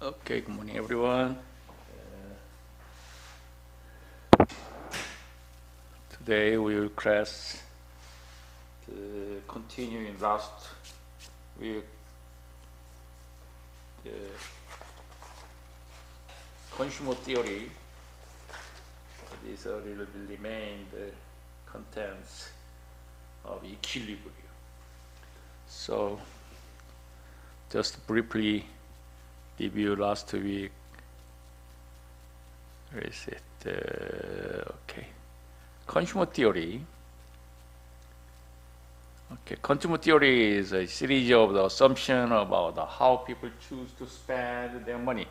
Okay, good morning everyone. Today we will class the continuing last week the consumer theory. This will remain the contents of equilibrium. So just briefly review last week. Where is it? Okay. Consumer theory. Okay, consumer theory is a series of the assumption about how people choose to spend their money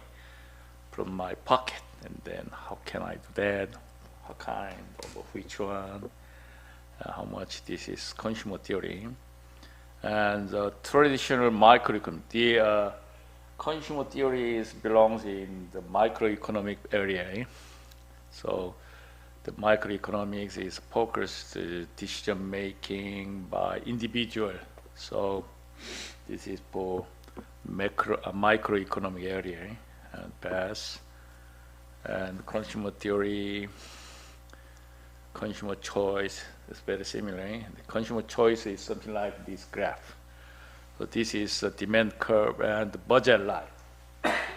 from my pocket, and then how can I do that? What kind of which one? How much? This is consumer theory, and the traditional microeconomic. The consumer theory belongs in the microeconomic area. So the microeconomics is focused decision making by individual. So this is for microeconomic area and pass. And consumer theory, consumer choice is very similar. The consumer choice is something like this graph. So this is a demand curve and the budget line.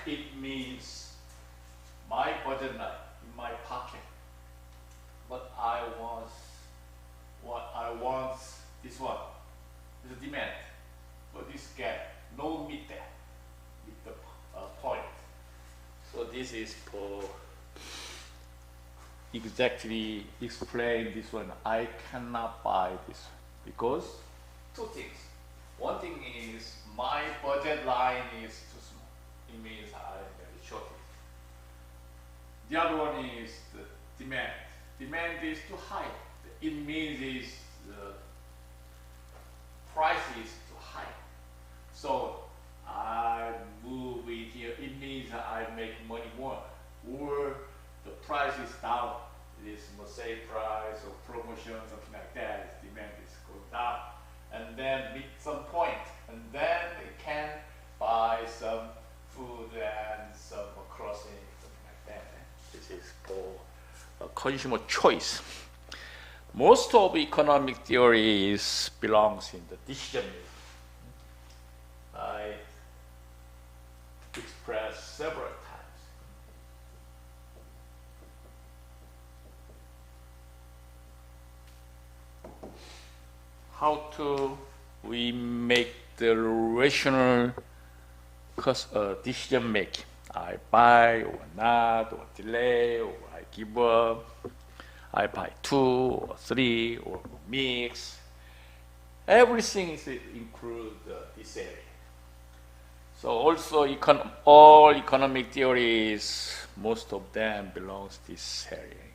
It means my budget line in my pocket. What I want, this one is a demand for this gap, no meet the point. So this is for exactly explain this one. I cannot buy this because two things. One thing is my budget line is too small. It means I'm very short. The other one is the demand. Demand is too high. It means is the price is too high. So I move it here. It means I make money more. Or the price is down. This sale price or promotion, something like that. Demand is going down. And then meet some point. And then it can buy some food and some crossing, something like that. This is for consumer choice. Most of economic theories belongs in the decision making. I expressed several times. How to we make the rational decision making. I buy or not, or delay, or I give up. I buy 2 or 3 or mix. Everything is include this area. So also all economic theories, most of them belongs this area.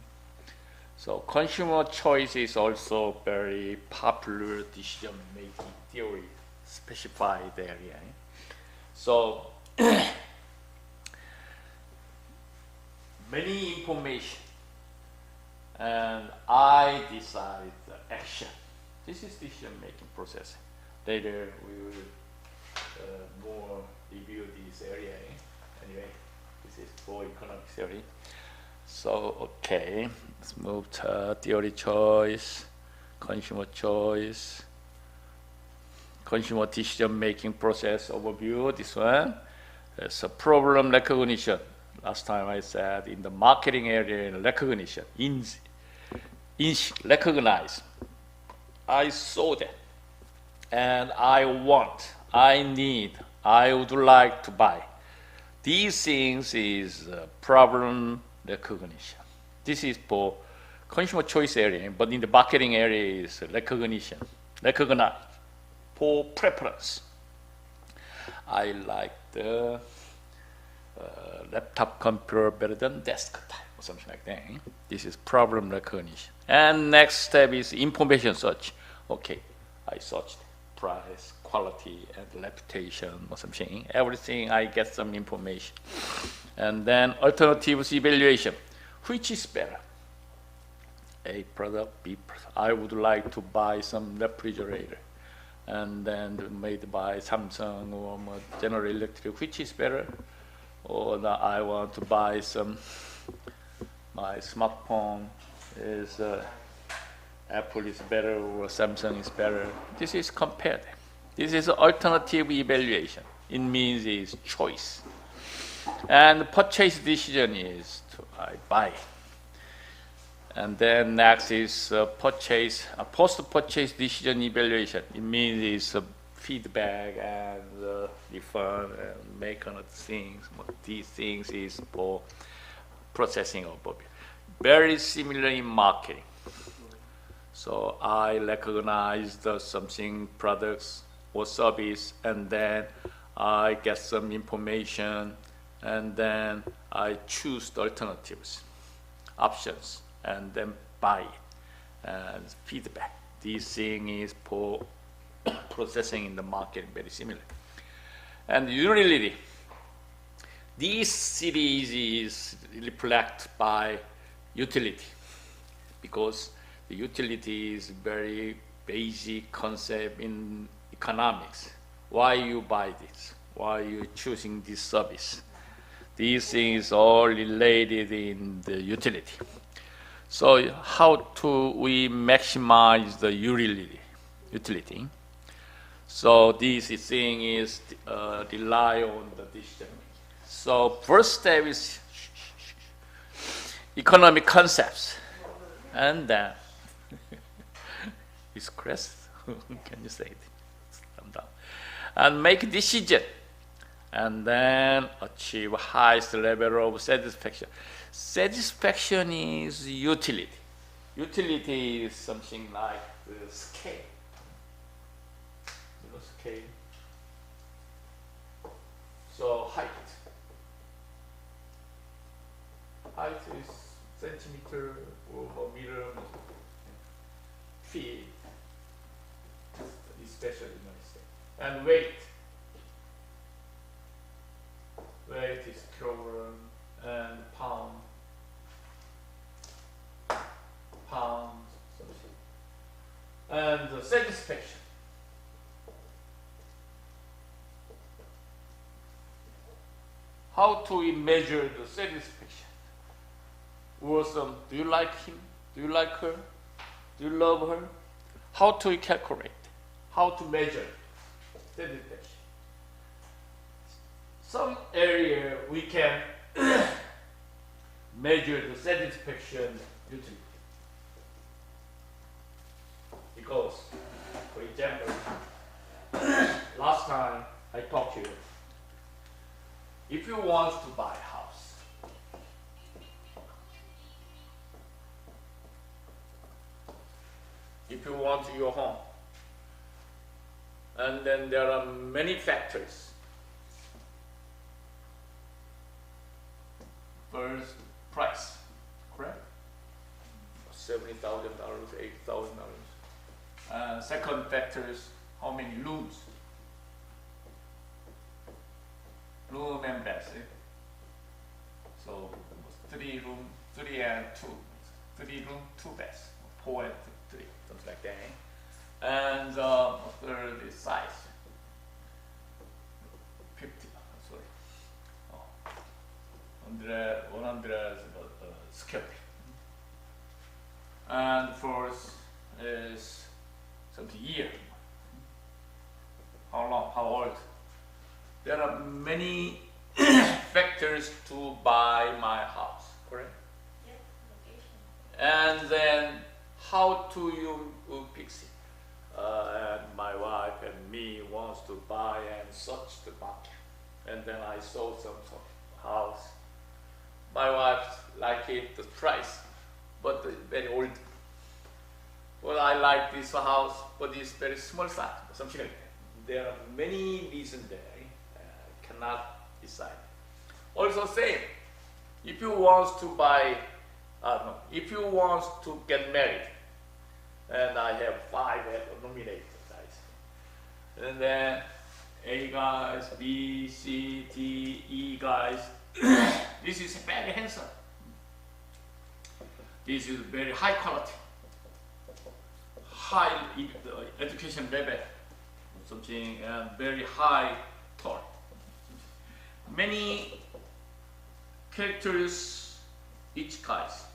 So consumer choice is also very popular decision making theory, specified area. So many information, and I decide the action. This is decision-making process. Later we will more review this area. Anyway, this is for economic theory. So okay, let's move to theory choice, consumer choice, consumer decision-making process overview. This one. It's a problem recognition. Last time I said in the marketing area, recognition, recognize. I saw that, and I want, I need, I would like to buy. These things is problem recognition. This is for consumer choice area, but in the marketing area is recognition, recognize, for preference. I like the laptop computer better than desktop or something like that. This is problem recognition. And next step is information search. Okay, I searched price, quality, and reputation or something. Everything I get some information. And then alternatives evaluation. Which is better? A product, B product. I would like to buy some refrigerator. And then made by Samsung or General Electric. Which is better? or now I want to buy some, my smartphone is Apple is better or Samsung is better. This is compared. This is alternative evaluation. It means it's choice. And purchase decision is I buy. And then next is post-purchase decision evaluation. It means it's feedback and refund and make other things. These things is for processing of it. Very similar in marketing. So I recognize something, products or service, and then I get some information, and then I choose the alternatives, options, and then buy it. And feedback. This thing is for processing in the market, very similar. And utility. This series is reflected by utility, because the utility is very basic concept in economics. Why you buy this? Why you choosing this service? These things all related in the utility. So how do we maximize the utility? So this thing is rely on the decision. So first step is economic concepts, and then it's crest. Can you say it? Calm down. And make decision, and then achieve highest level of satisfaction. Satisfaction is utility. Utility is something like the scale. You know, scale. So height. Height is centimeter or meter. Feet. Especially in my state. And weight. Weight is kilogram and pound. Something. And the satisfaction. How do we measure the satisfaction? Do you like him? Do you like her? Do you love her? How do we calculate? How to measure satisfaction? Some area we can measure the satisfaction utility. Because, for example, last time I talked to you, if you want to buy a house, if you want your home, and then there are many factors. First, price, correct? $70,000, $80,000. Second factor is how many rooms. Room and bath. So 3 room, 3 and 2. 3 room, 2 baths. 4 and 3, something like that. And third is size. 50, sorry. 100 square feet. And fourth is something year. How long, how old? There are many factors to buy my house, correct? Yes, location. And then how do you fix it? And my wife and me wants to buy and search the market. And then I saw some house. My wife liked it, the price, but very old. Well, I like this house, but it's very small size, something like that. There are many reasons there. Cannot decide. Also same, if you want to buy, if you want to get married, and I have 5 nominated guys, and then A guys, B, C, D, E guys, this is very handsome. This is very high quality, high education level, something very high tall. Many characters each guys.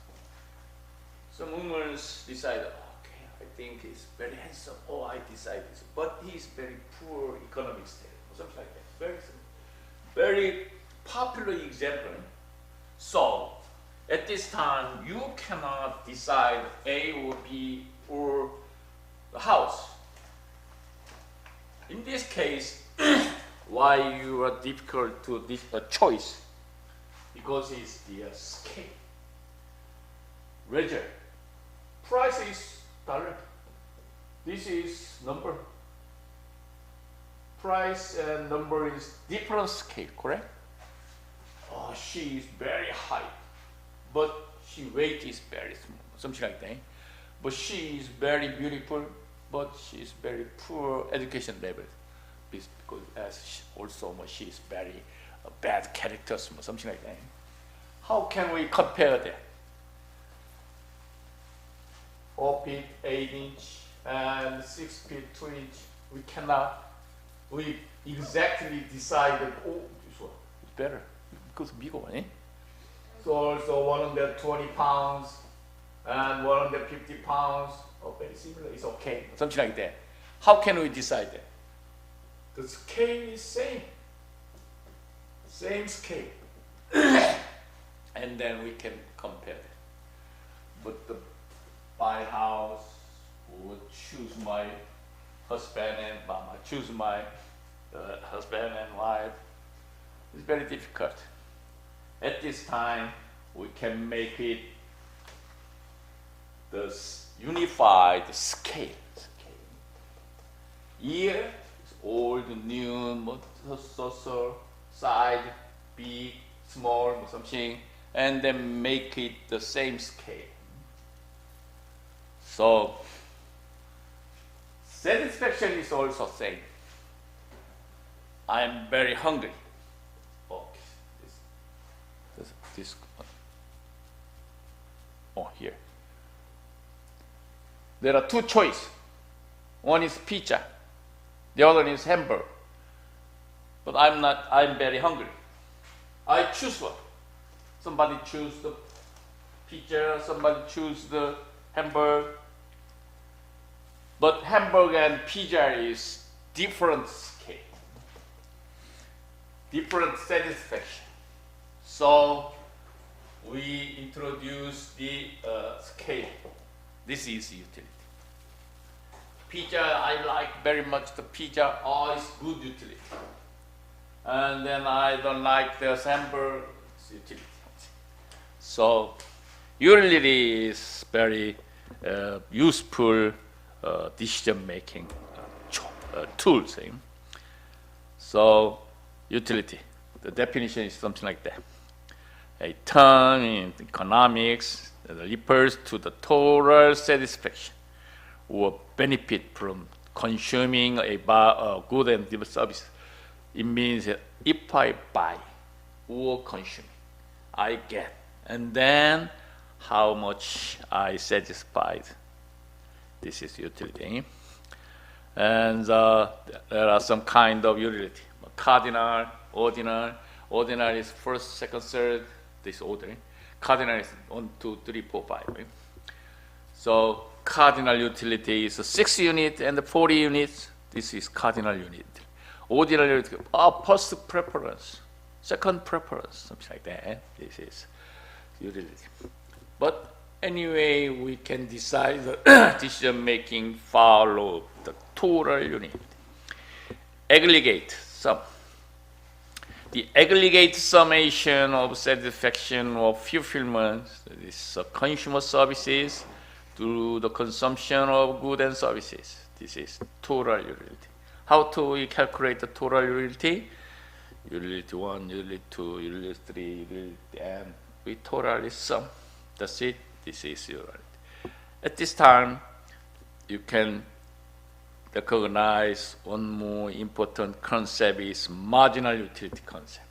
Some women decide, okay, I think he's very handsome. Oh, I decide this, but he's very poor economic status, or something like that. Very popular example. So at this time, you cannot decide A or B or the house. In this case, why you are difficult to this choice? Because it's the scale. Ledger. Price is dollar. This is number. Price and number is different scale, correct? Oh, she is very high, but she weight is very small, something like that. But she is very beautiful, but she is very poor education level, because also she is very bad character, something like that. How can we compare that? 4 feet 8 inch and 6 feet 2 inch. We cannot. We exactly decided. Oh, this one is better because bigger one. So also 120 pounds and 150 pounds. Oh, very similar. It's okay. Something like that. How can we decide that? The scale is same. Same scale. And then we can compare it. But the buy house, or choose my husband and mama, choose my husband and wife, it's very difficult. At this time, we can make it the unified scale. Here is old, new, so side, big, small, or something, and then make it the same scale. So satisfaction is also same. I am very hungry. Okay, this. Oh, here. There are two choices. One is pizza, the other is hamburger. But I'm not. I'm very hungry. I choose one. Somebody choose the pizza. Somebody choose the hamburger. But hamburger and pizza is different scale, different satisfaction. So we introduce the scale. This is utility. Pizza, I like very much the pizza. Oh, it's good utility. And then I don't like the hamburger. It's utility. So utility is very useful decision-making tools. So utility, the definition is something like that. A term in economics that refers to the total satisfaction or benefit from consuming a good and service. It means that if I buy or consume, I get, and then how much I satisfied. This is utility. And there are some kind of utility. Cardinal, ordinal. Ordinal is first, second, third, this order. Cardinal is 1, 2, 3, 4, 5. Right? So cardinal utility is 6 units and 40 units. This is cardinal unit. Ordinal unit, first preference, second preference, something like that. This is utility. But anyway, we can decide the decision making follow the total unit. Aggregate sum. The aggregate summation of satisfaction or fulfillment is consumer services through the consumption of goods and services. This is total utility. How do we calculate the total utility? Utility 1, utility 2, utility 3, utility, and we totally sum. That's it. This is utility. At this time, you can recognize one more important concept is marginal utility concept.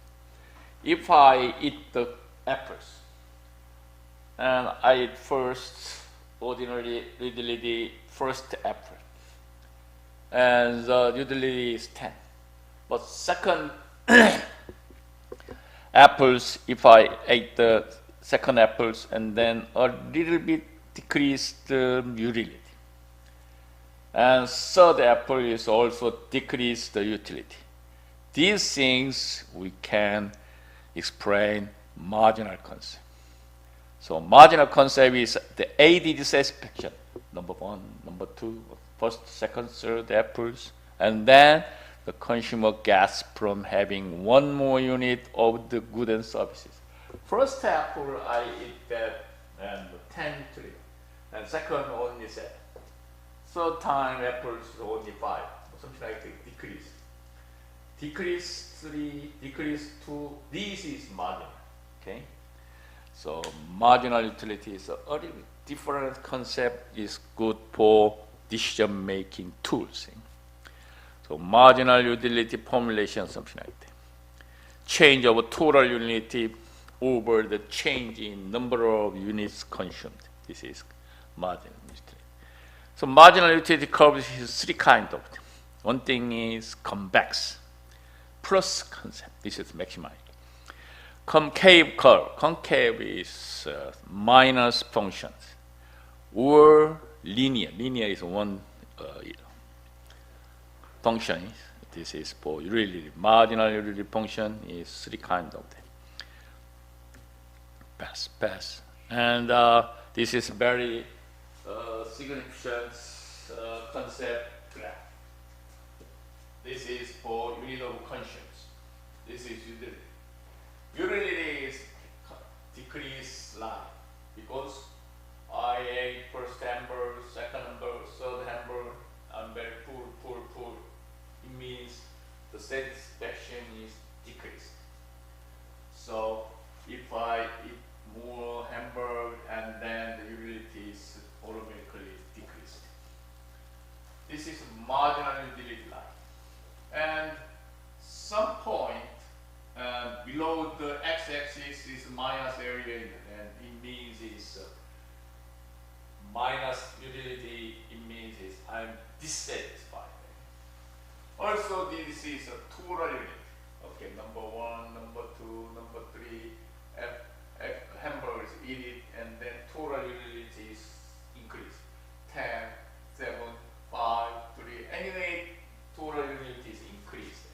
If I eat the apples and I eat first, ordinarily the first apple, and the utility is 10. But second apples, if I ate the second apples and then a little bit decrease the utility. And third apple is also decrease the utility. These things we can explain marginal concept. So marginal concept is the aid dissatisfaction. Number one, number two, first, second, third apples, and then the consumer gets from having one more unit of the goods and services. First apple, I eat that and 10 utility, and second only 7. Third time apples only 5, something like that, decrease. Decrease 3, decrease 2, this is marginal, okay? So marginal utility is a little different concept, is good for decision-making tools. So marginal utility formulation, something like that. Change of total utility over the change in number of units consumed. This is marginal utility. So marginal utility curve is 3 kinds of them. One thing is convex, plus concept. This is maximized. Concave curve. Concave is minus functions, or linear. Linear is one function. This is for utility. Marginal utility function is 3 kinds of them. Pass. And this is very significant concept graph. This is for unit of conscience. This is utility. Utility is decrease line because I ate first hamburger, second hamburger, third hamburger, I'm very full. It means the satisfaction is decreased. So if I eat more hamburger and then the utility is automatically decreased. This is marginal utility line. And some point below the x-axis is minus area, and it means it's minus utility. It means is I'm dissatisfied. Also, this is a total unit. Okay, number 1, number 2, number 3. Hamburgers eat it, and then total utility is increased. 10, 7, 5, 3. Anyway, total utility is increased.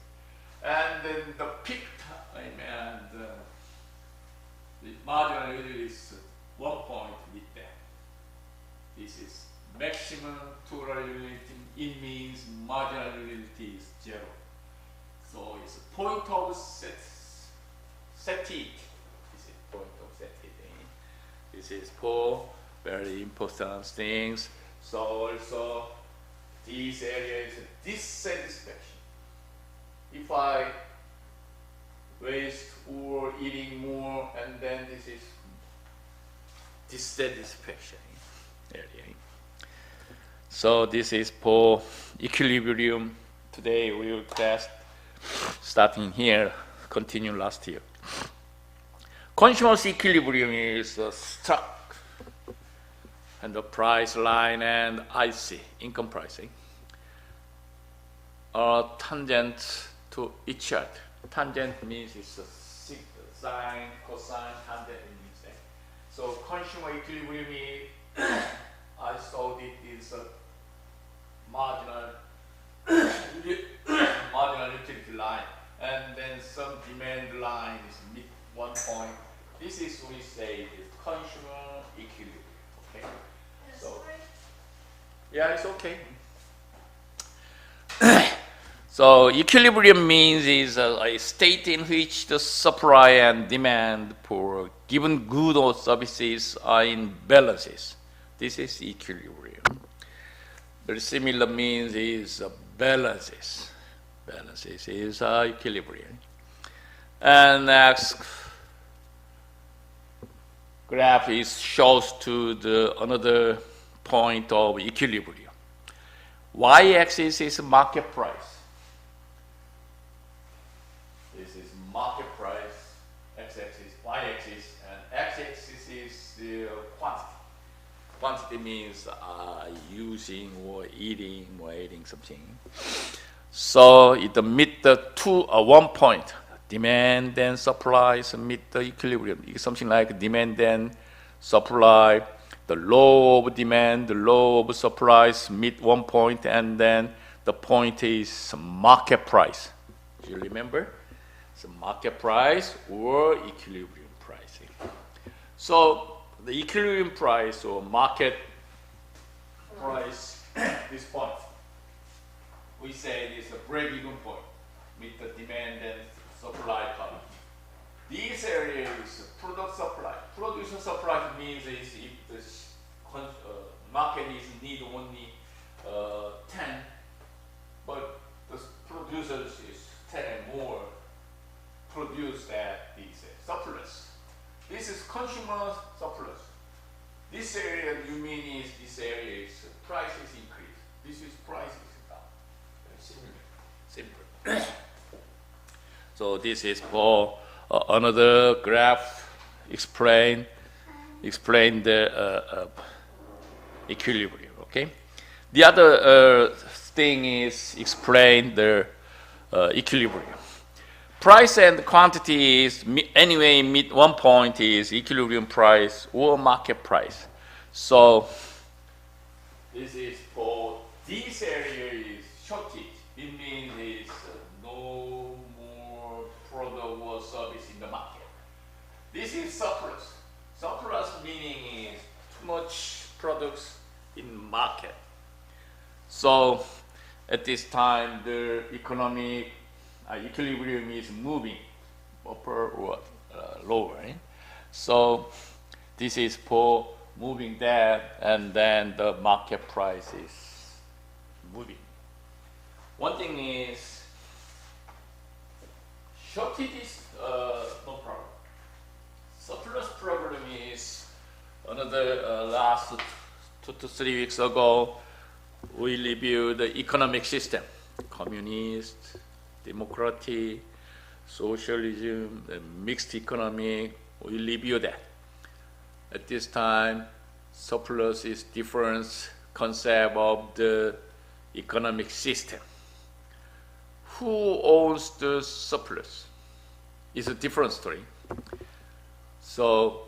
And then the peak time and the marginal utility is 1 point with that. This is maximum total utility. It means marginal utility is 0. So it's a point of satiety. This is point of satiety. This is 4 very important things. So also this area is dissatisfaction. If I waste or eating more, and then this is dissatisfaction area. So this is for equilibrium. Today we will test, starting here, continue last year. Consumer's equilibrium is struck and the price line and IC, income pricing, are tangent to each other. Tangent means it's a sine, cosine, tangent means that. So consumer equilibrium is, I saw it is a marginal utility line, and then some demand line is mid 1 point. This is we say is consumer equilibrium. Okay. So yeah, it's okay. So equilibrium means is a state in which the supply and demand for given good or services are in balances. This is equilibrium. Very similar means is balances. Balances is equilibrium. And next graph is shows to the another point of equilibrium. Y-axis is market price. This is market price, x-axis, y-axis, and x-axis is the quantity. Quantity means using or eating something. So it meet the 1 point demand and supplies meet the equilibrium. It's something like demand and supply. The law of demand, the law of supplies meet one point, and then the point is market price. Do you remember? So market price or equilibrium pricing. So the equilibrium price or market price, this point, we say it is a break-even point with the demand and supply curve. This area is product supply. Producer supply means is if the market is need only 10, but the producers is 10 and more produce that this surplus. This is consumer surplus. This area you mean is this area is prices increase. This is prices down. Simple. So this is for another graph explain the equilibrium. Okay. The other thing is explain the equilibrium. Price and quantity is anyway meet one point is equilibrium price or market price. So this is for this area is shortage. It means is no more product or service in the market. This is surplus. Surplus meaning is too much products in market. So at this time the economic equilibrium is moving upper or lower. Right? So this is for moving that, and then the market price is moving. One thing is shortage is no problem. Surplus problem is another last 2 to 3 weeks ago we reviewed the economic system, communist, democratic, socialism, mixed economy. We review that. At this time, surplus is different concept of the economic system. Who owns the surplus? It's a different story. So,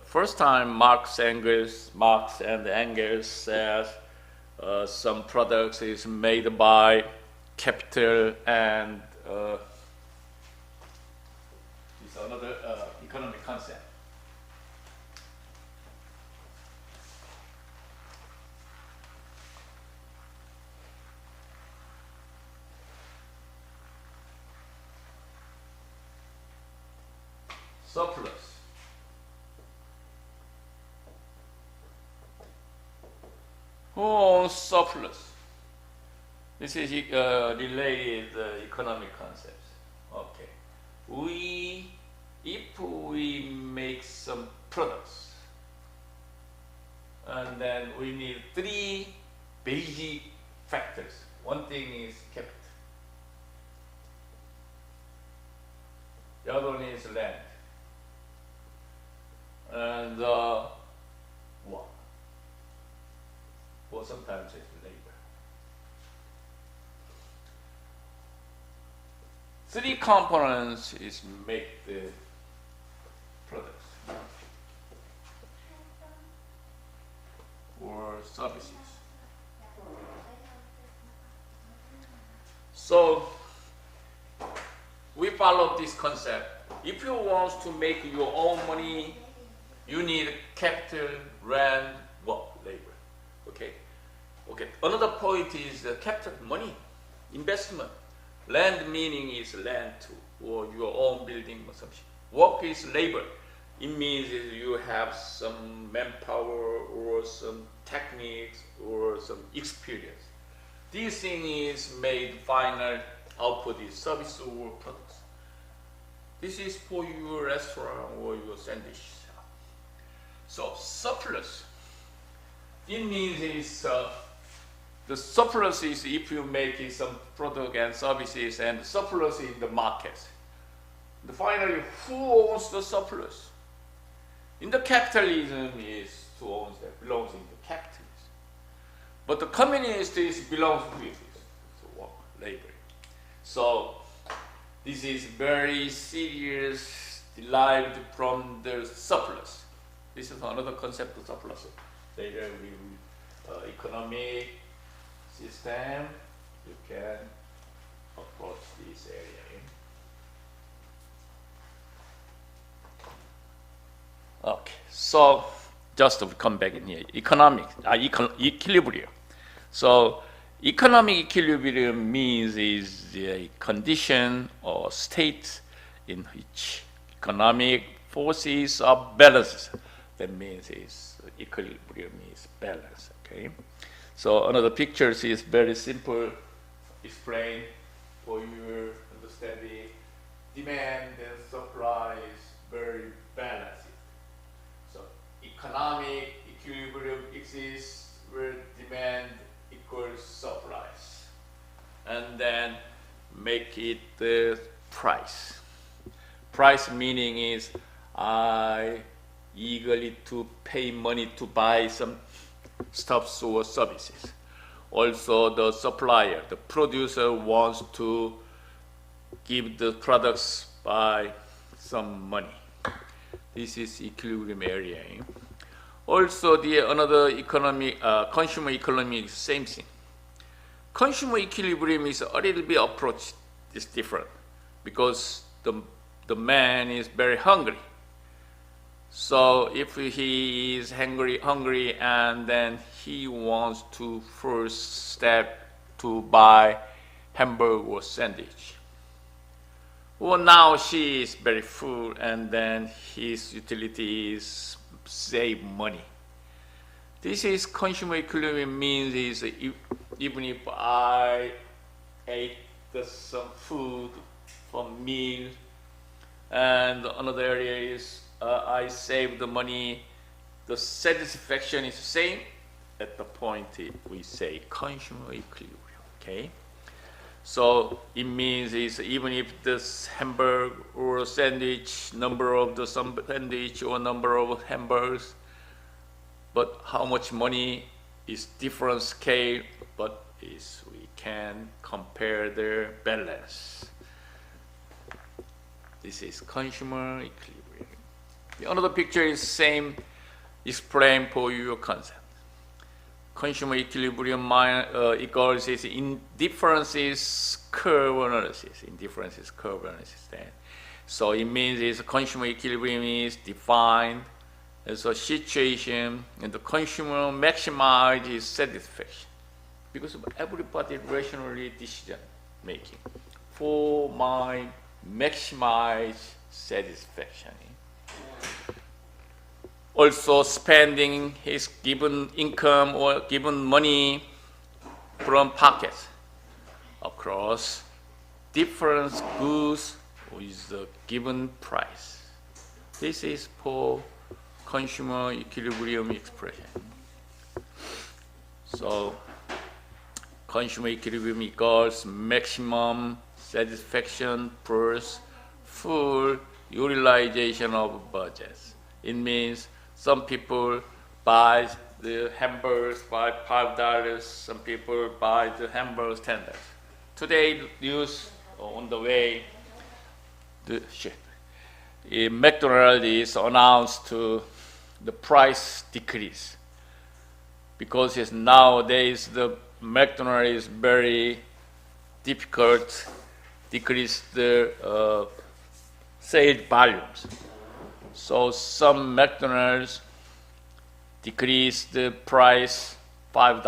first time Marx and Engels says some products is made by capital and it's another economic concept. Surplus. Who owns surplus? This is related economic concepts. Okay. If we make some products, and then we need 3 basic factors. One thing is capital. The other one is land. And what? Or sometimes it's labor. 3 components is make the products or services. So we follow this concept. If you want to make your own money, you need capital, rent, labor. Okay. Another point is the capital, money, investment. Land meaning is land too, or your own building or something. Work is labor. It means you have some manpower or some techniques or some experience. This thing is made final output is service or products. This is for your restaurant or your sandwich shop. So surplus. It means is the surplus is if you make some product and services, and the surplus in the market. Finally, who owns the surplus? In the capitalism is who owns that, belongs in the capitalism. But the communist is belongs to it, so work, labor. So This is very serious, derived from the surplus. This is another concept of surplus. Later we will economic system, you can approach this area. Okay, so just to come back in here, equilibrium. So economic equilibrium means is a condition or state in which economic forces are balanced. That means is equilibrium is balance. Okay. So another picture is very simple. Explain for your understanding. Demand and supply is very balanced. So economic equilibrium exists where demand equals supplies, and then make it the price. Price meaning is I eagerly to pay money to buy some stuffs or services. Also the supplier, the producer wants to give the products by some money. This is equilibrium area. Also the another economic, consumer economy, same thing. Consumer equilibrium is a little bit approach is different because the man is very hungry. So if he is hungry and then he wants to first step to buy hamburger or sandwich. Well, now she is very full and then his utility is save money. This is consumer equilibrium means is even if I ate some food for meal and another area is I save the money, the satisfaction is the same. At the point we say consumer equilibrium. Okay, so it means is even if this hamburger or sandwich, number of the sandwich or number of hamburgers, but how much money is different scale, but is we can compare their balance. This is consumer equilibrium. The another picture is same, explain for your concept. Consumer equilibrium equals is indifferences curve analysis. Indifferences curve analysis. Then, so it means is consumer equilibrium is defined as a situation, and the consumer maximizes satisfaction because everybody rationally decision making for my maximize satisfaction. Also spending his given income or given money from pockets across different goods with the given price. This is for consumer equilibrium expression. So consumer equilibrium equals maximum satisfaction plus full utilization of budgets. It means some people buy the hamburgers by $5, some people buy the hamburgers $10. Today, news on the way, McDonald's is announced to the price decrease because it's nowadays the McDonald's is very difficult decrease the sales volumes. So some McDonald's decrease the price $5.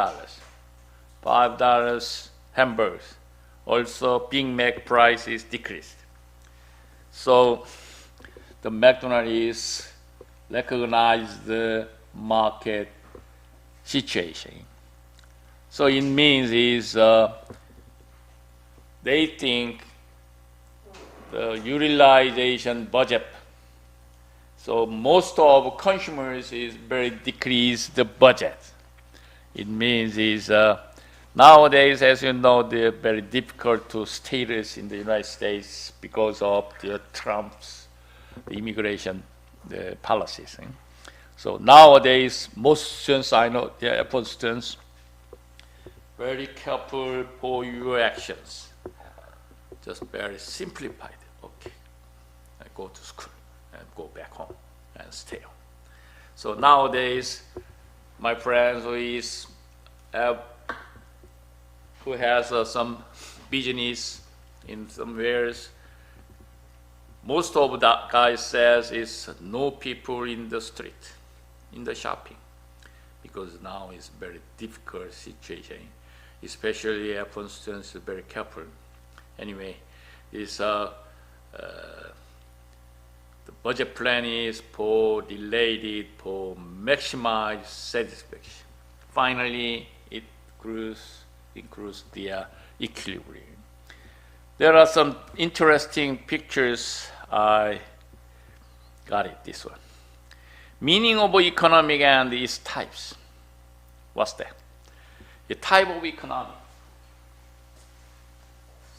$5 hamburgers. Also Big Mac price is decreased. So the McDonald's recognize the market situation. So it means is they think the utilization budget. So most of consumers is very decrease the budget. It means is nowadays, as you know, they're very difficult to status in the United States because of the Trump's immigration policies. So nowadays, most students I know, the Apple students, very careful for your actions. just very simplified. Okay, I go to school and go back home and stay home. So nowadays, my friends who has some business in somewhere, most of the guys says is no people in the street, in the shopping, because now it's very difficult situation, especially F1 students are very careful. Anyway, it's the budget plan is for delayed it for maximize satisfaction. Finally, it includes the equilibrium. There are some interesting pictures. I got it, this one. Meaning of economic and its types. What's that? The type of economy.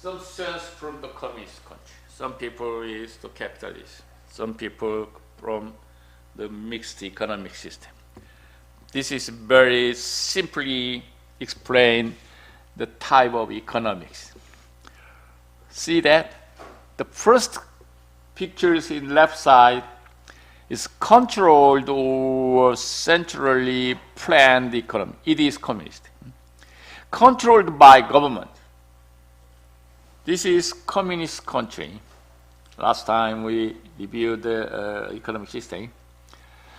Some sense from the communist country. Some people is the capitalist. Some people from the mixed economic system. This is very simply explain the type of economics. See that? The first pictures in left side is controlled or centrally planned economy. It is communist. Controlled by government. This is communist country. Last time we reviewed the economic system.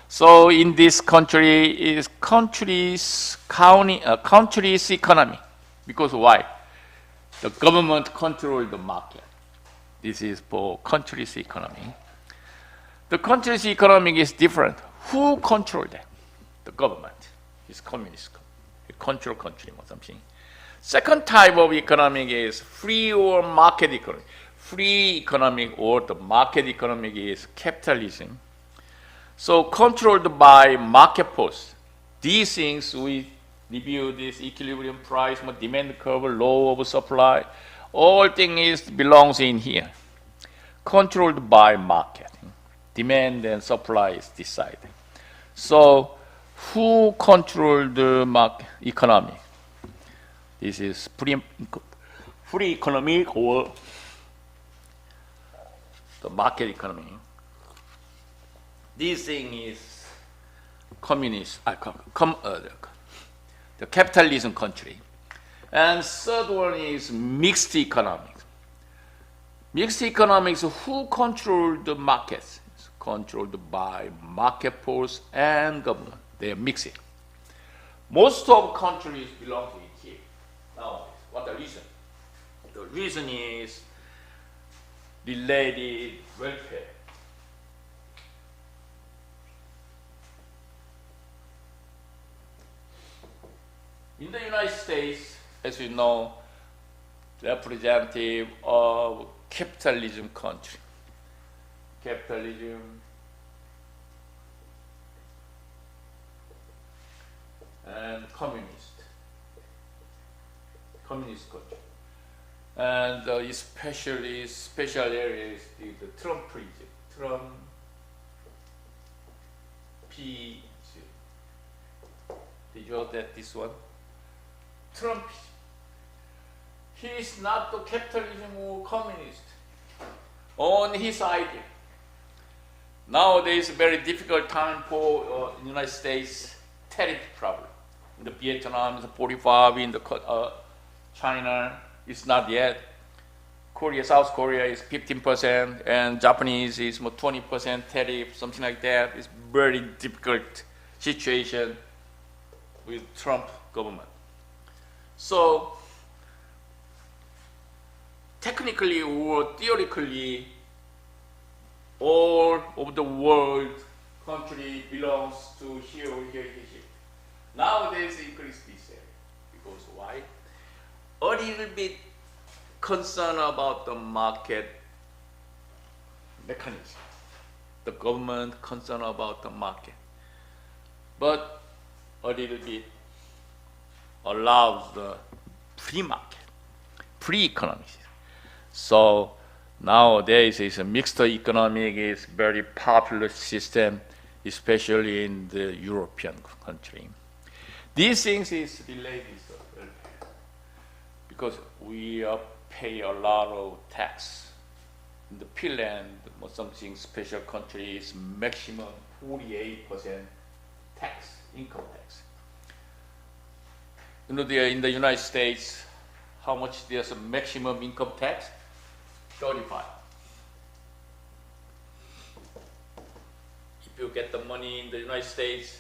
So in this country is country's economy. Because why? The government controls the market. This is for country's economy. The country's economy is different. Who controls that? The government. It's communist. A control country or something. Second type of economic is free or market economy. Free economic or the market economic is capitalism. So controlled by market force. These things we review this equilibrium price, demand curve, law of supply. All things belongs in here. Controlled by market. Demand and supply is decided. So who controls the market economy? This is free economy or the market economy. This thing is communist, the capitalism country. And third one is mixed economics. Mixed economics, who control the markets? It's controlled by market force and government. They are mixing. Most of countries belong to it here. Now, what the reason? The reason is related welfare. In the United States, as you know, representative of capitalism country. Capitalism and communist country. And especially special areas is the Trumpism. Did you hear that this one? Trump. He is not the capitalism or communist. On his idea. Nowadays, a very difficult time for the United States tariff problem. In the Vietnam, it's 45. In the China, it's not yet. Korea, South Korea is 15%, and Japanese is 20% tariff, something like that. It's very difficult situation with Trump government. So, technically or theoretically, all of the world country belongs to here. Nowadays, increase this area. Because why? A little bit concerned about the market mechanism. The government concerned about the market. But a little bit allows the free market, free economy. So nowadays is a mixed economic is very popular system, especially in the European country. These things is related because we are pay a lot of tax. In the Finland, something special country is maximum 48% tax, income tax. You know, in the United States, how much there's a maximum income tax? 35. If you get the money in the United States,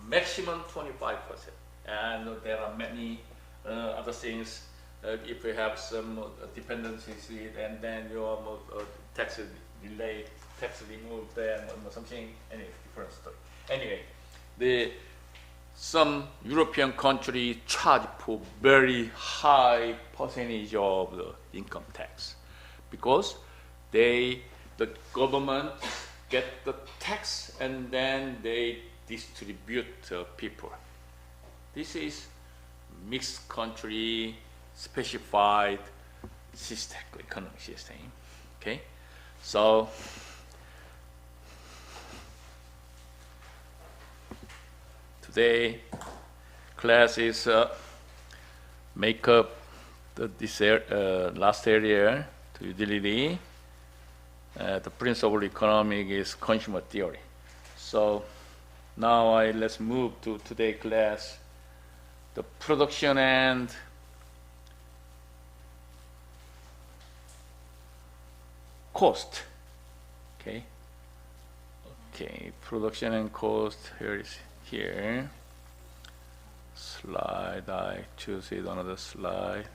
maximum 25%. And there are many other things. If you have some dependencies, and then your tax delay, tax removed, and something, anyway, different story. Anyway, some European countries charge for very high percentage of the income tax because the government get the tax and then they distribute to people. This is mixed country specified system, economic system. Okay, so today class is make up this last area to utility. The principle of economic is consumer theory. So now let's move to today's class, the production and cost. Okay, production and cost. Here. Slide. I choose it another slide.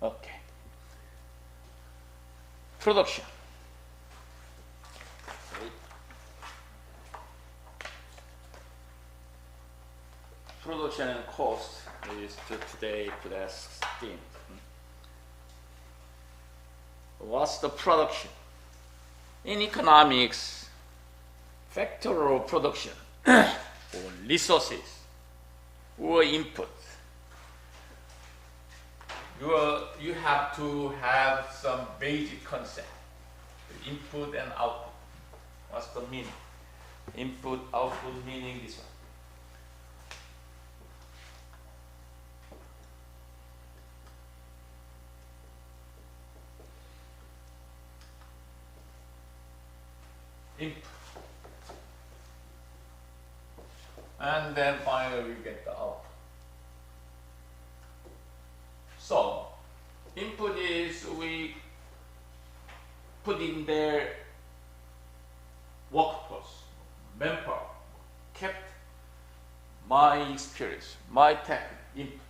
Okay. Production. Production and cost is today class theme. What's the production? In economics, factor of production or resources or input. You have to have some basic concept, input and output. What's the meaning? Input, output meaning this one. Input. And then finally we get the output. So, input is we put in their workforce, manpower, kept my experience, my technique, input.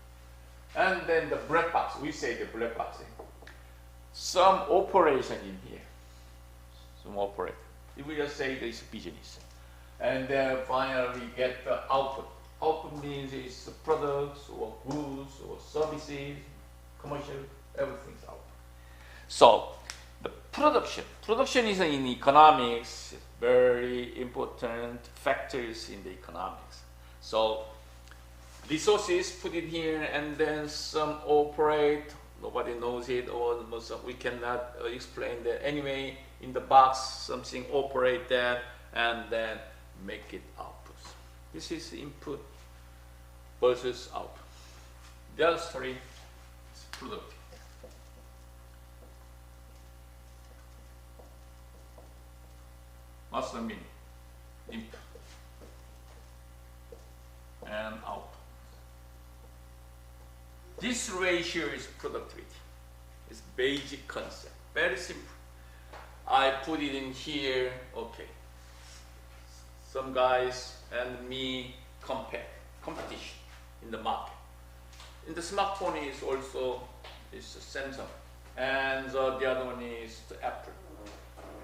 And then the black box, we say the black box. Some operation in here, some operation. We just say this business. And then finally we get the output. Output means it's products or goods or services, commercial, everything's out. So the production is in economics, very important factors in the economics. So resources put in here and then some operate, nobody knows it, or we cannot explain that. Anyway, in the box, something operate that and then make it output. This is input versus output. The other story is productive. What's the meaning? Input and output. This ratio is productivity. It's basic concept, very simple. I put it in here, okay. Some guys and me competition in the market. In the smartphone is also Samsung, and the other one is the Apple.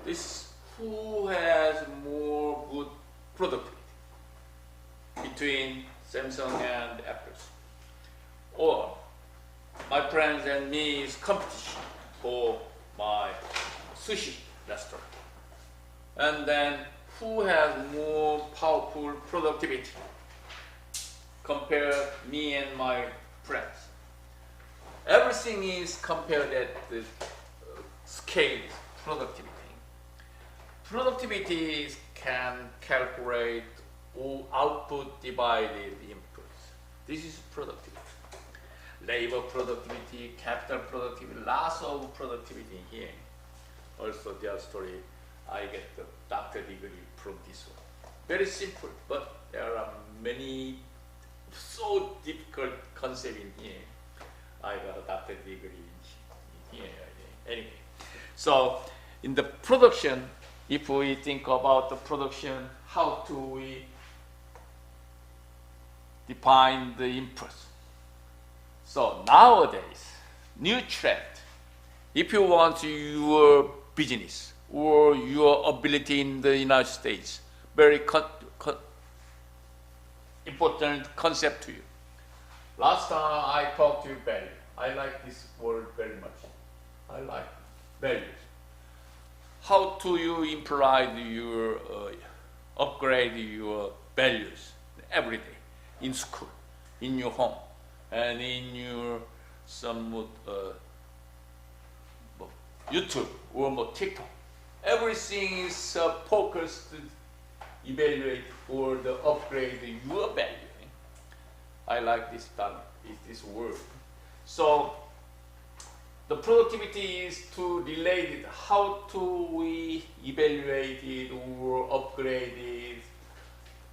This who has more good productivity between Samsung and Apple, or my friends and me is competition for my sushi restaurant, and then who has more powerful productivity compare me and my friends. Everything is compared at the scale productivity. Productivity can calculate output divided input. This is productivity. Labor productivity, capital productivity, lots of productivity in here. Also, their story, I get the doctor degree from this one. Very simple, but there are many so difficult concepts in here. I got a doctor degree in here. Anyway, so in the production, if we think about the production, how do we define the inputs? So nowadays, new trend, if you want your business or your ability in the United States, very important concept to you. Last time I talked to you value. I like this word very much. I like values. How do you imply your upgrade your values every day in school, in your home, and in your some YouTube or TikTok? Everything is focused to evaluate or the upgrade your value. I like this word. So the productivity is to relate it. How do we evaluate it or upgrade it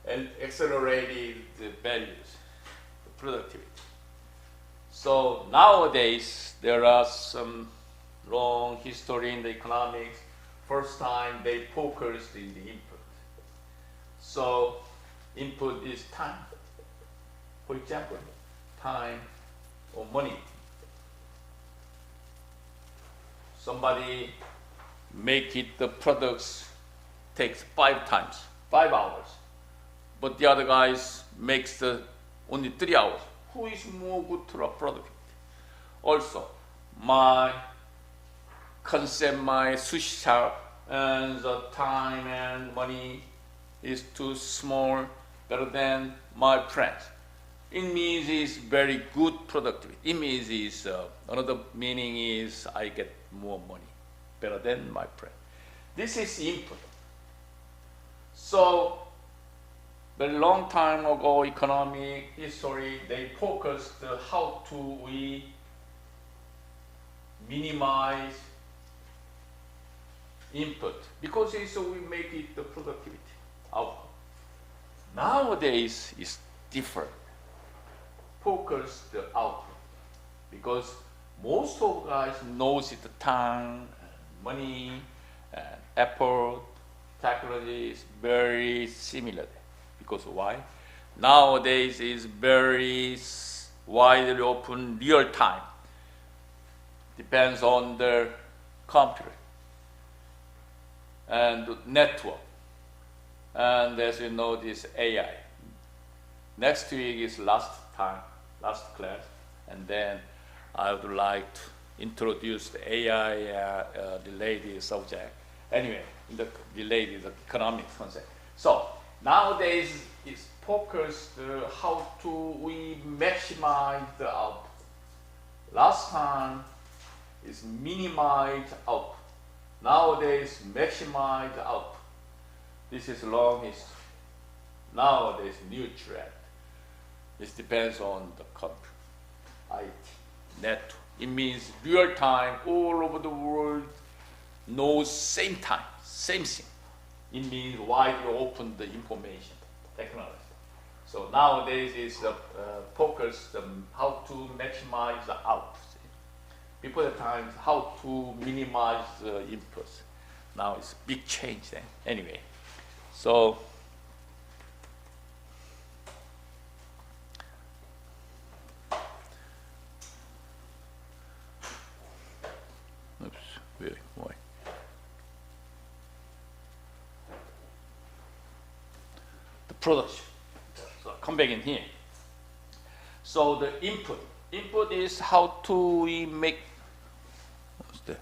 and accelerate it, the values, the productivity? So nowadays there are some long history in the economics. First time they focused in the input. So input is time. For example, time or money. Somebody make it the products takes 5 hours, but the other guys makes the only 3 hours. Who is more good to the productivity? Also, my concept, my sushi shop, and the time and money is too small, better than my friends. It means it's very good productivity. It means is another meaning is I get more money, better than my friend. This is input. So, very long time ago, economic history, they focused how to we minimize input because it's we make it the productivity output. Nowadays, it's different. Focus the output because most of guys knows it the time, money, and effort, technology is very similar. Because why? Nowadays is very widely open, real time. Depends on the computer and network. And as you know, this AI. Next week is last class, and then I would like to introduce the AI related subject. Anyway, the related economic concept. So nowadays it's focused how to we maximize the output. Last time is minimize output. Nowadays maximize output. This is long history. Nowadays new trend. This depends on the computer, IT, network. It means real time, all over the world, knows same time, same thing. It means widely open the information, technology. So nowadays is the focus how to maximize the output. Before the times, how to minimize the inputs. Now it's a big change then. Anyway, so production. So come back in here. So the input is how to we make. What's that?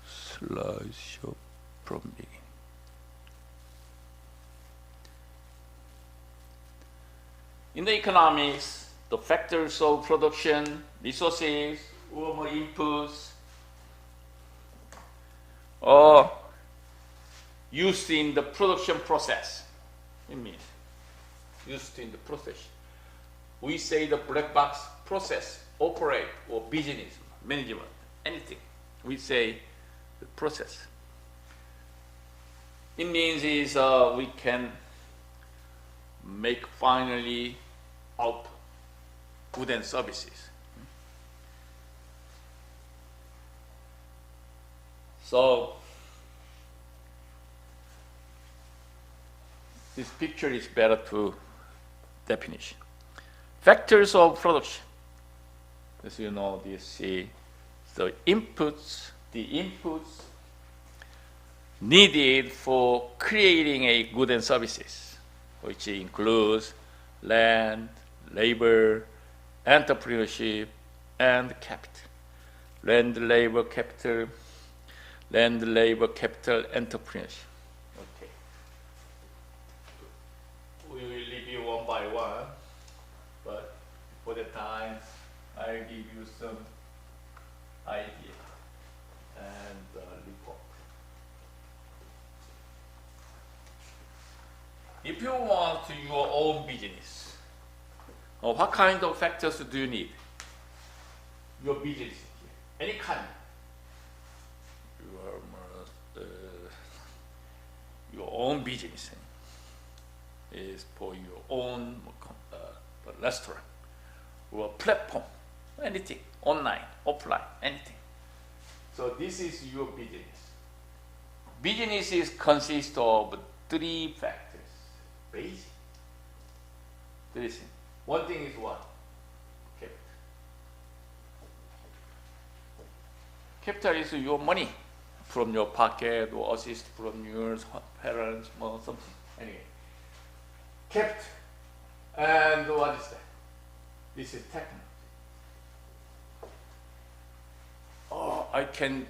Slideshow from beginning. In the economics, the factors of production, resources, or inputs, or used in the production process. It means used in the process. We say the black box process, operate, or business, management, anything. We say the process. It means is we can make finally out goods and services. So this picture is better to definition. Factors of production. As you know, this is the inputs needed for creating a goods and services, which includes land, labor, entrepreneurship, and capital. Land, labor, capital, entrepreneurship. Okay. We will review one by one, but for the time, I'll give you some idea and report. If you want your own business, what kind of factors do you need? Your business, any kind. Your own business is for your own restaurant or platform, anything, online, offline, anything. So this is your business. Businesses consist of three factors. Basic. Three things. One thing is what? Capital. Capital is your money from your pocket or assist from your parents or something. Anyway. Capital. And what is that? This is technical. Oh, I can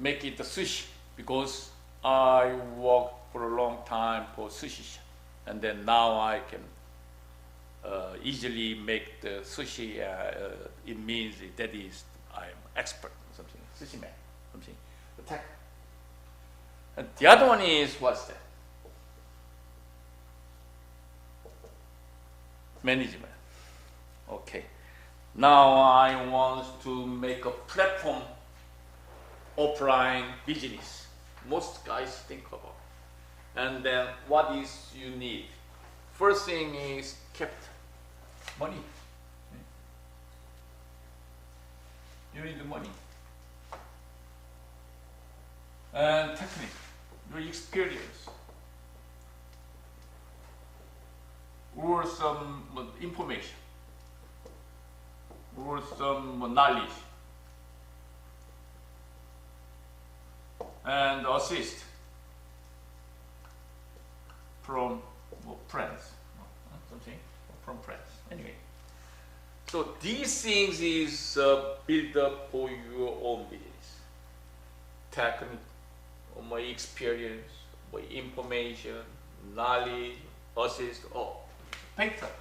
make it a sushi because I worked for a long time for sushi shop. And then now I can easily make the sushi. It means that is I'm expert or something, sushi man, something. The tech. And the other one is what's that? Management. Okay. Now I want to make a platform offline business. Most guys think about. And then what is you need? First thing is capital, money. You need the money. And technique, your experience. Or some information. Or some knowledge. And assist from friends, something from friends. Anyway, so these things is built up for your own business. Technique, my experience, my information, knowledge, assist, patent.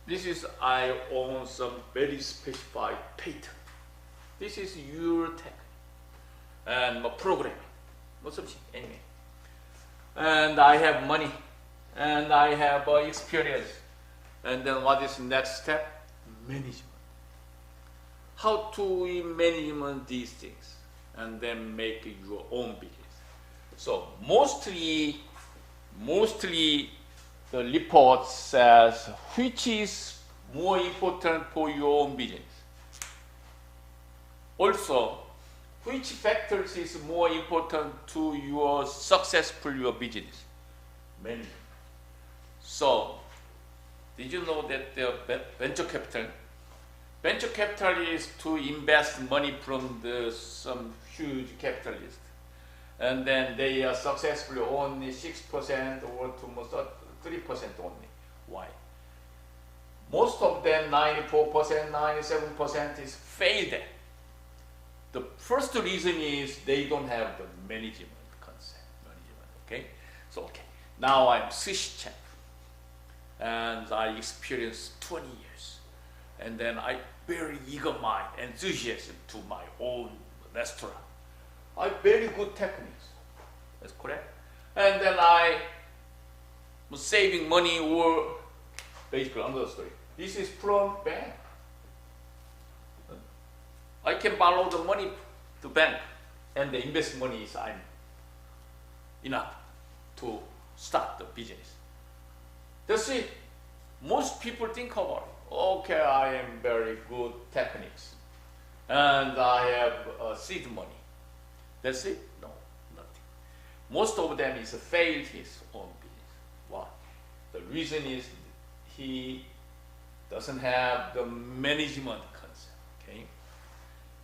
This is I own some very specified patent. This is your technique and my programming. Or something, anyway. And I have money, and I have experience. And then what is the next step? Management. How to manage these things, and then make your own business. So mostly the report says which is more important for your own business. Also, which factors is more important to your successful your business? Management. So, did you know that the venture capital is to invest money from some huge capitalist, and then they are successfully only 6% or to most 3% only. Why? Most of them 94%, 97% is failed. The first reason is they don't have the management concept. Okay? So, okay. Now I'm sushi chef. And I experienced 20 years. And then I very eager mind, enthusiasm to my own restaurant. I have very good techniques. That's correct. And then I was saving money or basically another story. This is from bank. I can borrow the money to bank and the invest money is enough to start the business. That's it. Most people think about it. Okay, I am very good techniques and I have seed money. That's it? No, nothing. Most of them is failed his own business. Why? The reason is he doesn't have the management concept. Okay?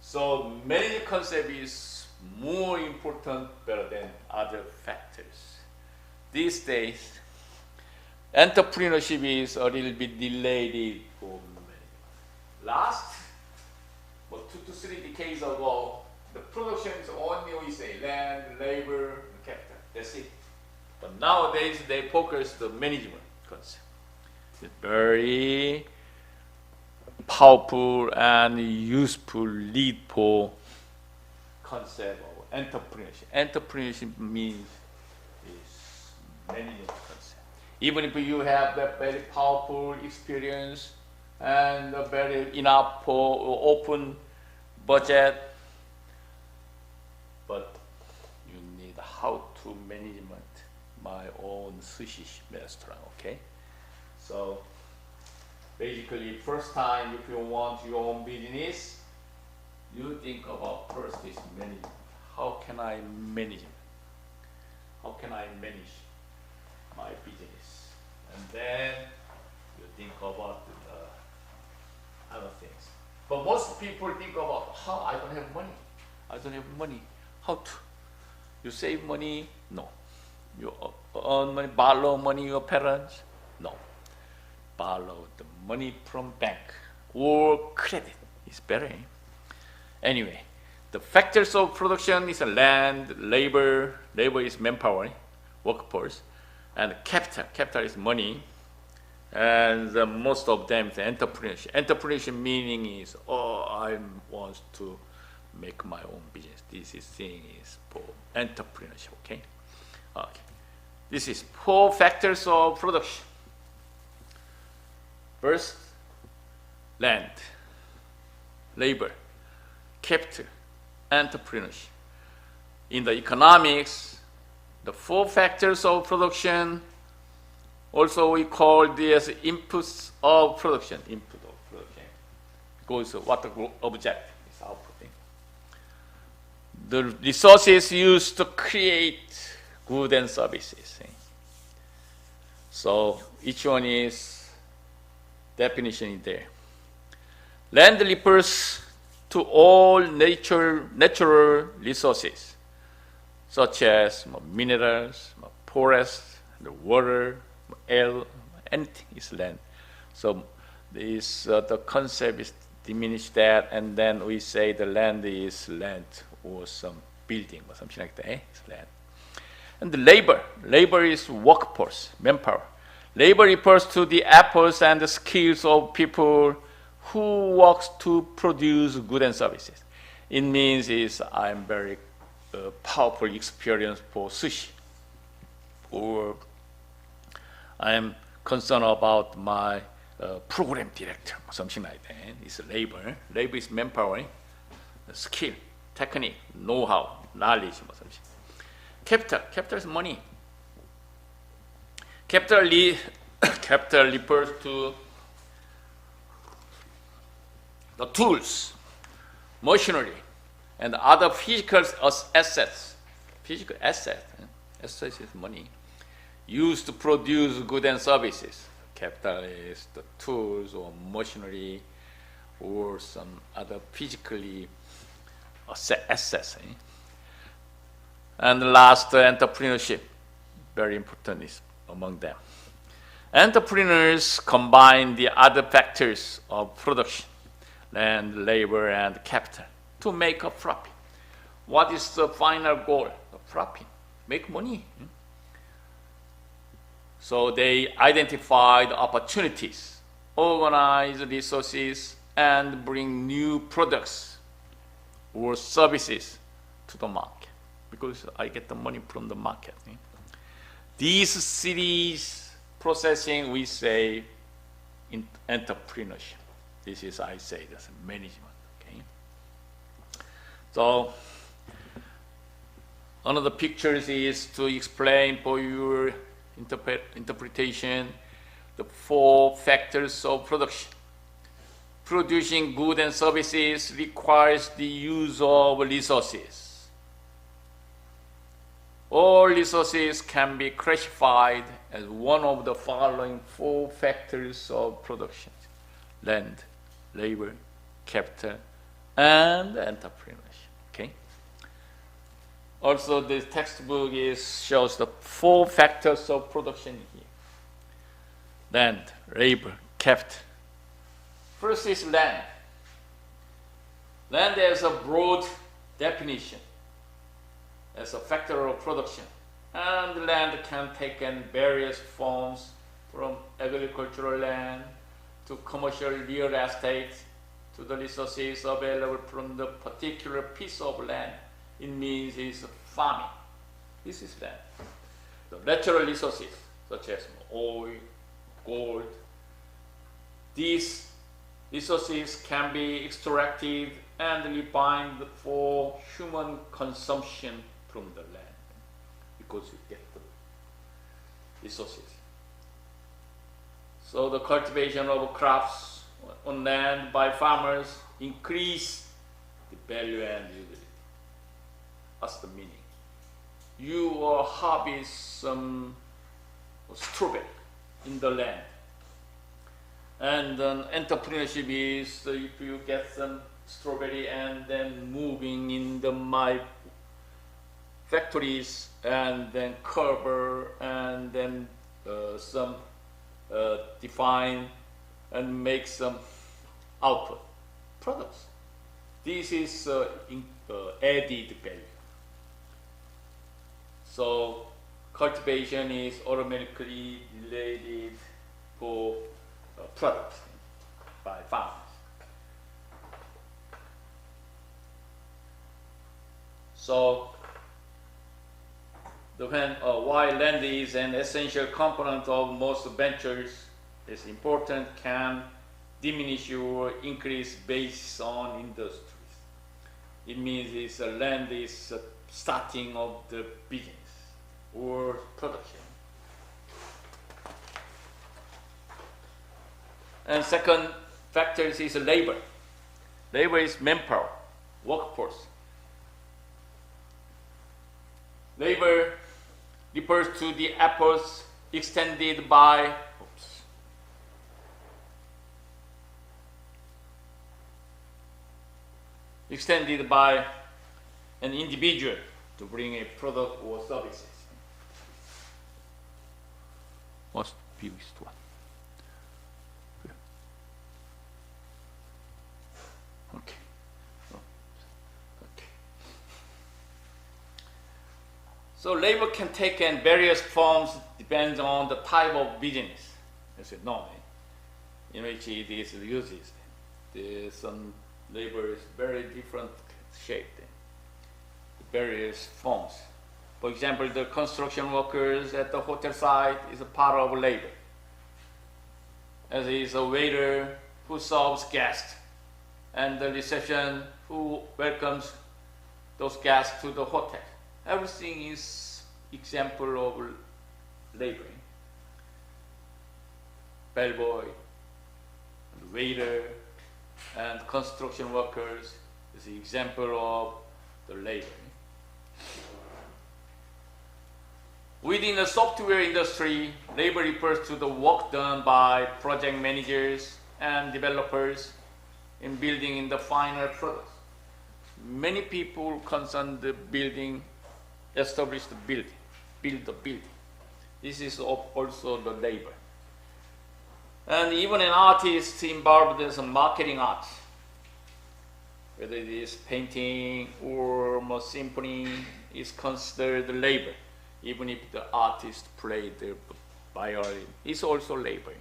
So management concept is more important better than other factors. These days, entrepreneurship is a little bit delayed for many. Last 2 to 3 decades ago, the production is only, we say, land, labor, and capital. That's it. But nowadays, they focus the management concept. It's very powerful and useful lead for concept of entrepreneurship. Entrepreneurship means is management concept. Even if you have that very powerful experience and a very enough for open budget, but you need how to management my own sushi restaurant, okay? So basically, first time if you want your own business, you think about first is management. How can I manage it? How can I manage my business? And then you think about other things. But most people think about how I don't have money. I don't have money. How to? You save money? No. You earn money, borrow money your parents? No. Borrow the money from bank or credit is better. Anyway, the factors of production is land, labor. Labor is manpower, workforce, and capital. Capital is money. And most of them is entrepreneurship. Entrepreneurship meaning is, I want to make my own business. This thing is for entrepreneurship, okay? Okay. This is 4 factors of production. First, land, labor, capital, entrepreneurship. In the economics, the 4 factors of production, also we call this inputs of production. Input of production. Because what the object is outputting. The resources used to create goods and services. So each one is definition in there. Land refers to all natural resources, such as minerals, forest, the water, air, anything is land. So this the concept is diminished that, and then we say the land is land or some building or something like that. It's land. And the labor is workforce, manpower. Labor refers to the efforts and the skills of people who works to produce goods and services. It means is I'm very powerful experience for sushi, or I'm concerned about my program director, or something like that. It's labor. Labor is manpower, skill, technique, know-how, knowledge, or something. Capital is money. Capital refers to the tools, machinery, and other physical assets. Physical assets is money, used to produce goods and services. Capital is the tools or machinery or some other physically assets. And last, entrepreneurship, very important is among them. Entrepreneurs combine the other factors of production, land, labor, and capital, to make a profit. What is the final goal? The profit, make money. So they identify the opportunities, organize resources, and bring new products or services to the market, because I get the money from the market. These cities processing, we say in entrepreneurship. This is, I say, that's management. Okay. So another pictures is to explain for your interpretation the 4 factors of production. Producing goods and services requires the use of resources. All resources can be classified as one of the following 4 factors of production: land, labor, capital, and entrepreneurship. Okay. Also, this textbook shows the 4 factors of production here: land, labor, capital. First is land. Land has a broad definition as a factor of production, and land can take in various forms, from agricultural land to commercial real estate to the resources available from the particular piece of land. It means it's farming. This is land. The natural resources such as oil, gold, these resources can be extracted and refined for human consumption from the land, because you get the resources. So the cultivation of crops on land by farmers increase the value and utility. That's the meaning. You harvest some strawberry in the land, and then entrepreneurship is if you get some strawberry and then moving in my factories and then cover and then some define and make some output products. This is added value. So cultivation is automatically related for products by farmers. So why land is an essential component of most ventures is important, can diminish or increase based on industries. It means land is starting of the business or production. And second factor is labor. Labor is manpower, workforce. Labor refers to the efforts extended by an individual to bring a product or services. What's the biggest one? Okay. So labor can take in various forms, depends on the type of business. As you know, in which it is used. Some labor is very different shape, various forms. For example, the construction workers at the hotel site is a part of labor. As is a waiter who serves guests, and the reception who welcomes those guests to the hotel. Everything is example of labor. Bellboy, waiter, and construction workers is the example of the labor. Within the software industry, labor refers to the work done by project managers and developers in building in the final product. Many people concerned the building, establish the building, build the building. This is also the labor. And even an artist involved in some marketing art, whether it is painting or more symphony, is considered labor. Even if the artist played the violin, it's also labor.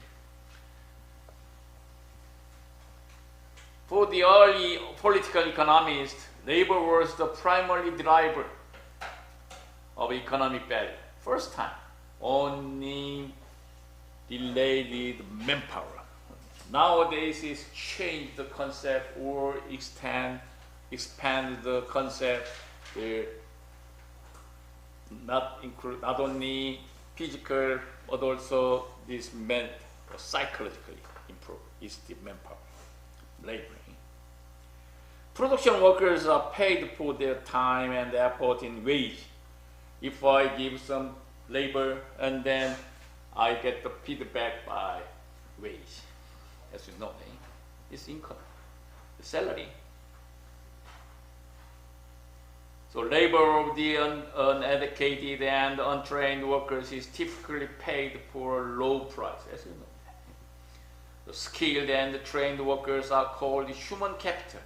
For the early political economists, labor was the primary driver of economic value. First time, only related manpower. Nowadays, it's changed the concept or expand the concept. Not only physical, but also this meant psychologically improve is the manpower, labor. Production workers are paid for their time and effort in wage. If I give some labor and then I get the feedback by wage, as you know, it's income, the salary. So labor of the uneducated and untrained workers is typically paid for a low price, as you know. The skilled and trained workers are called human capital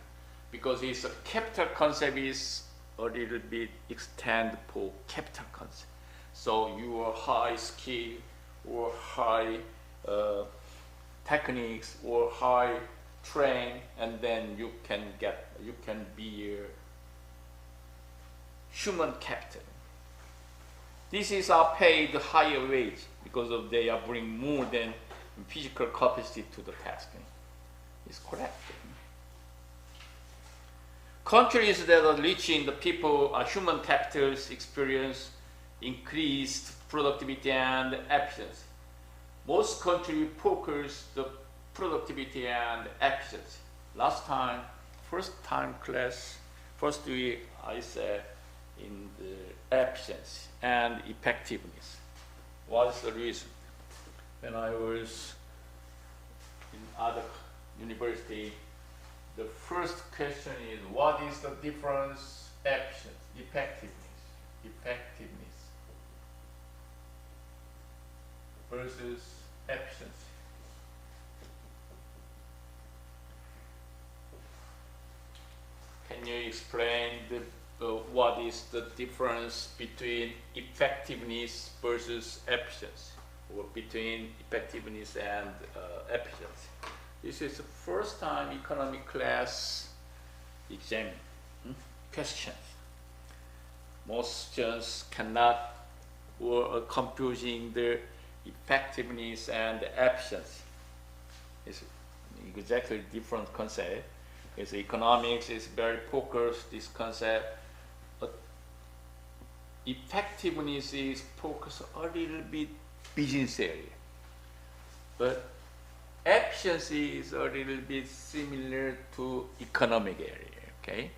because it's a capital concept is a little bit extend for capital concept. So you are high skill or high techniques or high train, and then you can be a human capital. This is paid higher wage because of they are bring more than physical capacity to the task. It's correct. Countries that are rich in the people, human capitals experience increased productivity and efficiency. Most countries focus the productivity and efficiency. First week I said in the efficiency and effectiveness. What is the reason? When I was in other university, the first question is, what is the difference effectiveness versus efficiency? Can you explain what is the difference between effectiveness versus efficiency, or between effectiveness and efficiency? This is the first time economic class exam questions. Most students cannot or are confusing the effectiveness and efficiency. It's exactly different concept. It's economics is very focused this concept, but effectiveness is focused a little bit business area. But efficiency is a little bit similar to economic area, okay?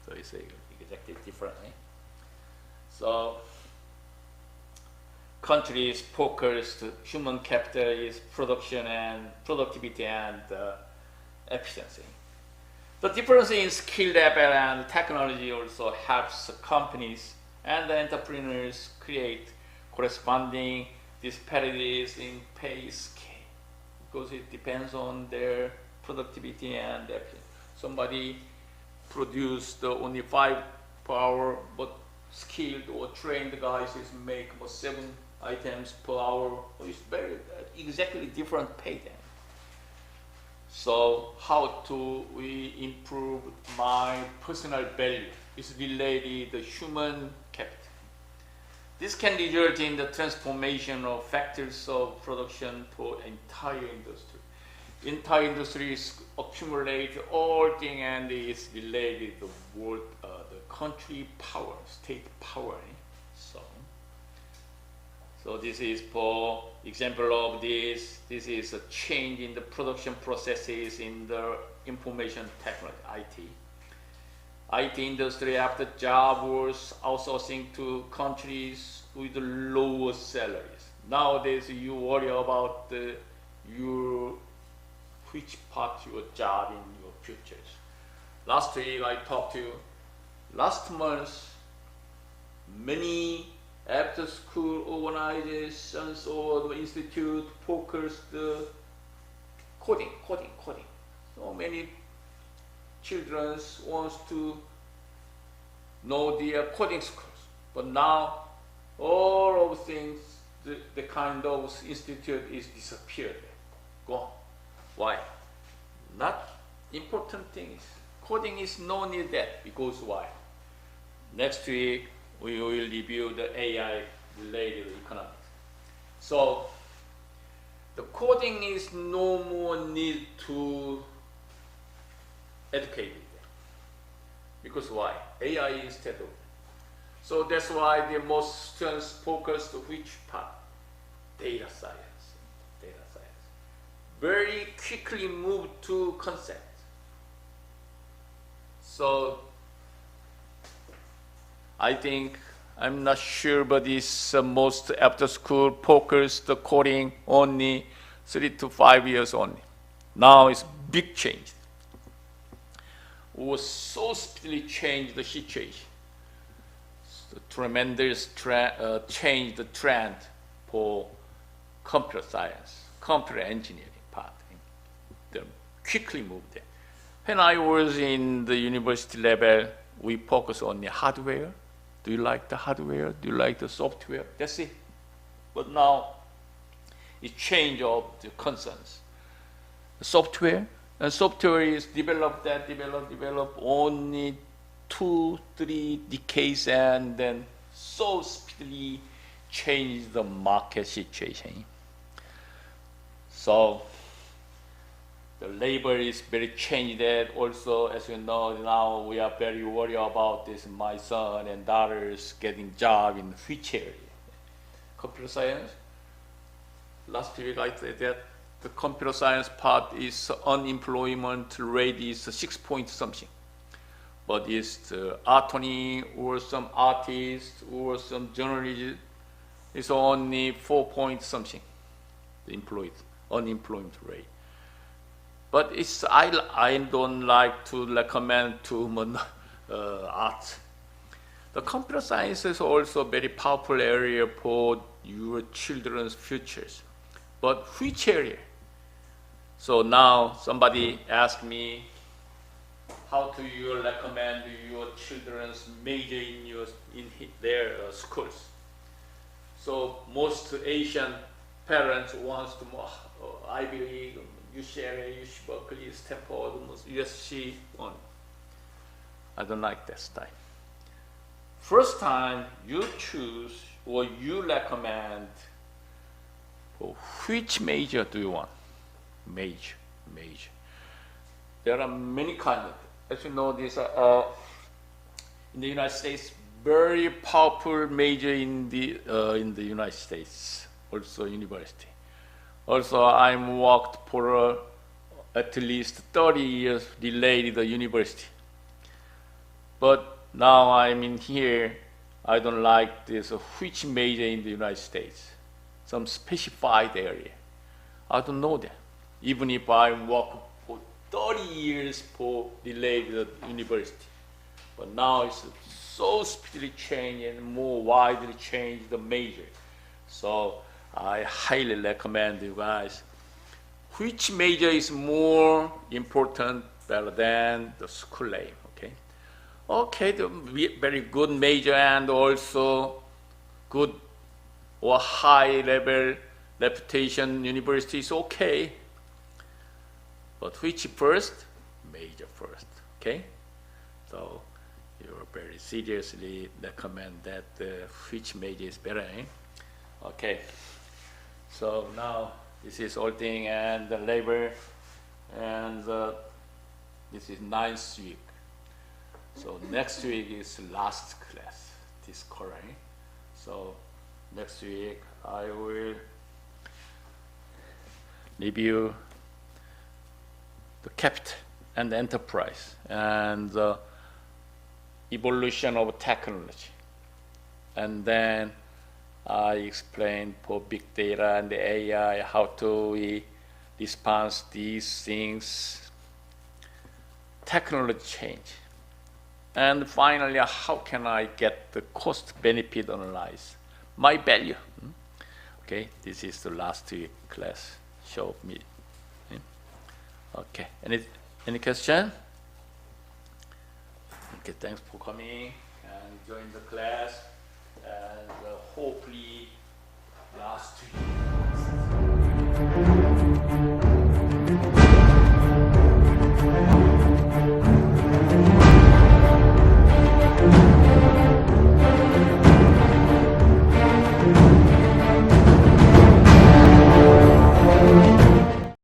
So it's exactly different. So countries focused human capital is production and productivity and efficiency. The difference in skill level and technology also helps companies and the entrepreneurs create corresponding disparities in pay scale, because it depends on their productivity and efficiency. Somebody produced only 5 per hour, but skilled or trained guys is make 7 items per hour. It's very exactly different pay then. So how do we improve my personal value? It's related to human capital. This can result in the transformation of factors of production for entire industry. Entire industries accumulate all things and is related to world, the country power, state power. So this is for example of this. This is a change in the production processes in the information technology, IT. IT industry after job was outsourcing to countries with lower salaries. Nowadays you worry about which part your job in your futures. Last week I talked to you. Last month, many after school organizations or the institute focused coding. So many children wants to know their coding skills, but now all of things, the kind of institute is disappeared, gone. Why? Not important things, Coding is no need that, because why? Next week, we will review the AI-related economics. So, the coding is no more need to educate it. Because why? AI instead of. So that's why the most students focus on which part? Data science. Data science. Very quickly move to concept. So I think, I'm not sure, but it's most after school focused the coding only 3 to 5 years only. Now it's big change. Was so speedily changed the situation. So tremendous change the trend for computer science, computer engineering part. They quickly moved there. When I was in the university level, we focus on the hardware. Do you like the hardware? Do you like the software? That's it. But now, it's change of the concerns. The software, and software is developed only 2-3 decades, and then so speedily change the market situation. So the labor is very changed. Also, as you know, now we are very worried about this. My son and daughters getting job in which area? Computer science. Last week I said that the computer science part is unemployment rate is 6 point something. But it's the attorney or some artist or some journalist, it's only 4 point something, the unemployment rate. But it's, I don't like to recommend to art. The computer science is also a very powerful area for your children's futures. But which area? So now somebody asked me, how do you recommend your children's major in their schools? So most Asian parents wants to Ivy League, UCLA, UC Berkeley, Stanford, USC on. I don't like that style. First time you choose or you recommend, which major do you want? Major. There are many kinds of. As you know, these are in the United States, very powerful major in the United States, also university. Also, I worked for at least 30 years related to the university. But now I'm in here, I don't like this, which major in the United States, some specified area. I don't know that. Even if I work for 30 years for related university. But now it's so speedily changed and more widely changed the major. So I highly recommend you guys, which major is more important better than the school name, okay? Okay, the very good major and also good or high level reputation university is okay. But which first? Major first, okay? So you very seriously recommend that which major is better, eh? Okay. So now this is all thing and the labor, and this is 9th week. So next week is last class, this quarter. Eh? So next week I will review the capital and the enterprise and the evolution of technology. And then I explained for big data and the AI, how do we respond to these things, technology change. And finally, how can I get the cost-benefit analysis, my value? Okay, this is the last week class, show me. Okay, any question? Okay, thanks for coming and join the class, and hopefully